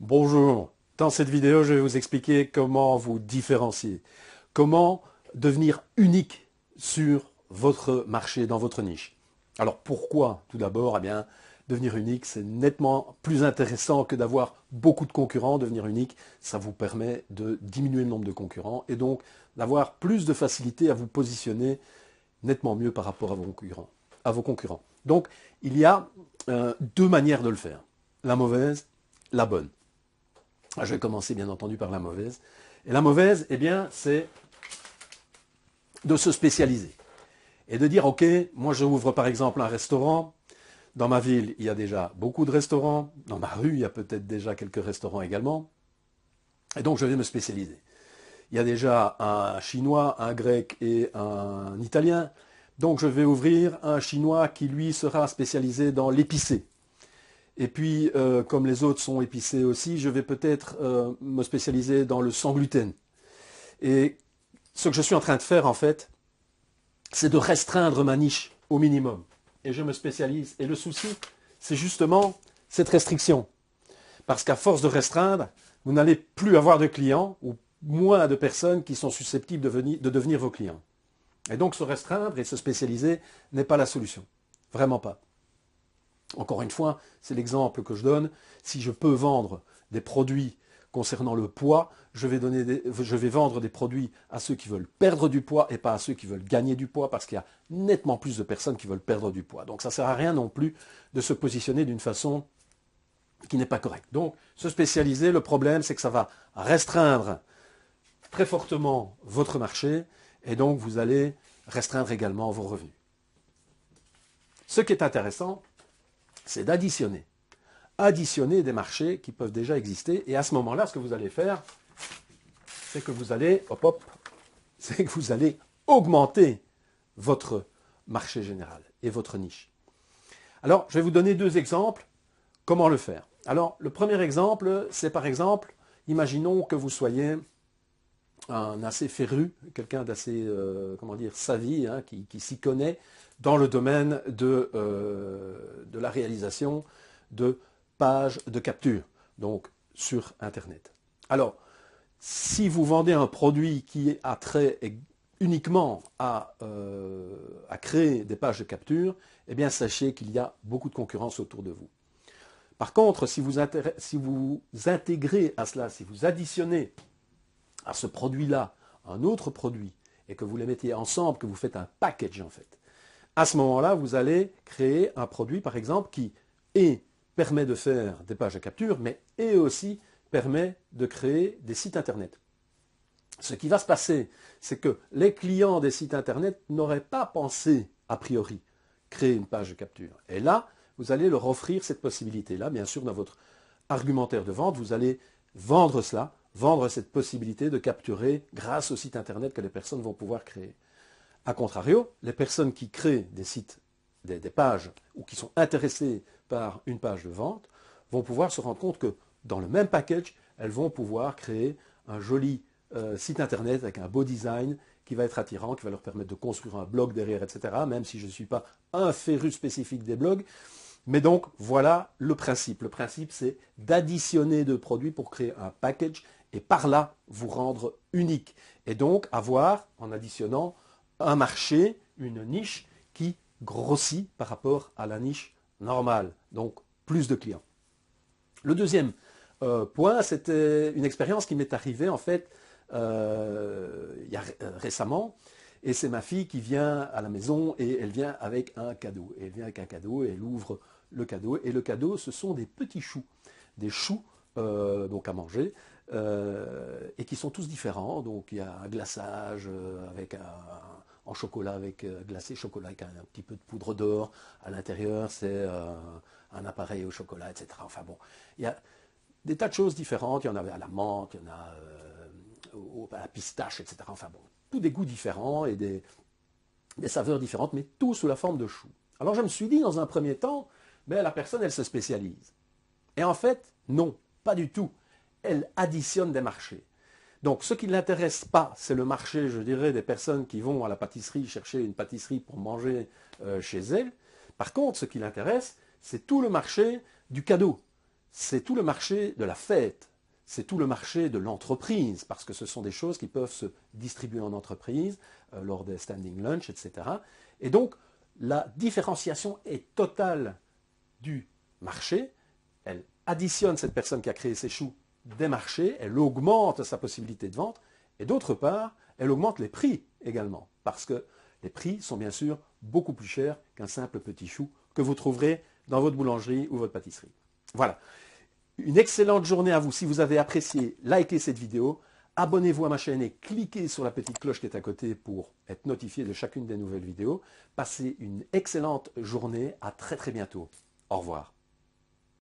Bonjour, dans cette vidéo je vais vous expliquer comment vous différencier, comment devenir unique sur votre marché, dans votre niche. Alors pourquoi tout d'abord? Eh bien, devenir unique c'est nettement plus intéressant que d'avoir beaucoup de concurrents. Devenir unique, ça vous permet de diminuer le nombre de concurrents et donc d'avoir plus de facilité à vous positionner nettement mieux par rapport à vos concurrents. Donc il y a deux manières de le faire, la mauvaise, la bonne. Je vais commencer bien entendu par la mauvaise. Et la mauvaise, eh bien, c'est de se spécialiser. Et de dire, ok, moi je ouvre par exemple un restaurant. Dans ma ville, il y a déjà beaucoup de restaurants. Dans ma rue, il y a peut-être déjà quelques restaurants également. Et donc je vais me spécialiser. Il y a déjà un chinois, un grec et un italien. Donc je vais ouvrir un chinois qui lui sera spécialisé dans l'épicé. Et puis, comme les autres sont épicés aussi, je vais peut-être me spécialiser dans le sans gluten. Et ce que je suis en train de faire, en fait, c'est de restreindre ma niche au minimum. Et je me spécialise. Et le souci, c'est justement cette restriction. Parce qu'à force de restreindre, vous n'allez plus avoir de clients ou moins de personnes qui sont susceptibles de devenir vos clients. Et donc, se restreindre et se spécialiser n'est pas la solution. Vraiment pas. Encore une fois, c'est l'exemple que je donne. Si je peux vendre des produits concernant le poids, je vais vendre des produits à ceux qui veulent perdre du poids et pas à ceux qui veulent gagner du poids, parce qu'il y a nettement plus de personnes qui veulent perdre du poids. Donc ça ne sert à rien non plus de se positionner d'une façon qui n'est pas correcte. Donc se spécialiser, le problème c'est que ça va restreindre très fortement votre marché et donc vous allez restreindre également vos revenus. Ce qui est intéressant, c'est d'additionner. Additionner des marchés qui peuvent déjà exister. Et à ce moment-là, ce que vous allez faire, c'est que vous allez, c'est que vous allez augmenter votre marché général et votre niche. Alors, je vais vous donner deux exemples. Comment le faire? Alors, le premier exemple, c'est par exemple, imaginons que vous soyez un assez féru, quelqu'un d'assez, comment dire, savvy, hein, qui s'y connaît dans le domaine de la réalisation de pages de capture, donc sur Internet. Alors, si vous vendez un produit qui a trait uniquement à créer des pages de capture, eh bien sachez qu'il y a beaucoup de concurrence autour de vous. Par contre, si vous intégrez à cela, si vous additionnez à ce produit-là un autre produit et que vous les mettez ensemble, que vous faites un package en fait, à ce moment-là, vous allez créer un produit, par exemple, qui permet de faire des pages de capture, mais aussi permet de créer des sites Internet. Ce qui va se passer, c'est que les clients des sites Internet n'auraient pas pensé, a priori, créer une page de capture. Et là, vous allez leur offrir cette possibilité-là. Bien sûr, dans votre argumentaire de vente, vous allez vendre cela, vendre cette possibilité de capturer grâce au site Internet que les personnes vont pouvoir créer. A contrario, les personnes qui créent des sites, des pages, ou qui sont intéressées par une page de vente, vont pouvoir se rendre compte que dans le même package, elles vont pouvoir créer un joli site Internet avec un beau design qui va être attirant, qui va leur permettre de construire un blog derrière, etc. Même si je ne suis pas un féru spécifique des blogs. Mais donc, voilà le principe. Le principe, c'est d'additionner deux produits pour créer un package et par là, vous rendre unique. Et donc, avoir, en additionnant, un marché, une niche qui grossit par rapport à la niche normale. Donc, plus de clients. Le deuxième point, c'était une expérience qui m'est arrivée, en fait, récemment. Et c'est ma fille qui vient à la maison et elle vient avec un cadeau. Et elle vient avec un cadeau et elle ouvre le cadeau. Et le cadeau, ce sont des petits choux. Des choux donc à manger. Et qui sont tous différents. Donc il y a un glaçage en chocolat avec glacé chocolat avec un petit peu de poudre d'or. À l'intérieur, c'est un appareil au chocolat, etc. Enfin bon, il y a des tas de choses différentes. Il y en a à la menthe, il y en a à la pistache, etc. Enfin bon, tous des goûts différents et des saveurs différentes, mais tout sous la forme de choux. Alors je me suis dit dans un premier temps, ben, la personne, elle se spécialise. Et en fait, non, pas du tout. Elle additionne des marchés. Donc ce qui ne l'intéresse pas, c'est le marché, je dirais, des personnes qui vont à la pâtisserie chercher une pâtisserie pour manger chez elles. Par contre, ce qui l'intéresse, c'est tout le marché du cadeau. c'est tout le marché de la fête, c'est tout le marché de l'entreprise, parce que ce sont des choses qui peuvent se distribuer en entreprise lors des standing lunch, etc. Et donc, la différenciation est totale du marché. Elle additionne cette personne qui a créé ces choux des marchés, elle augmente sa possibilité de vente, et d'autre part, elle augmente les prix également, parce que les prix sont bien sûr beaucoup plus chers qu'un simple petit chou que vous trouverez dans votre boulangerie ou votre pâtisserie. Voilà. Une excellente journée à vous. Si vous avez apprécié, likez cette vidéo, abonnez-vous à ma chaîne et cliquez sur la petite cloche qui est à côté pour être notifié de chacune des nouvelles vidéos. Passez une excellente journée. À très très bientôt. Au revoir.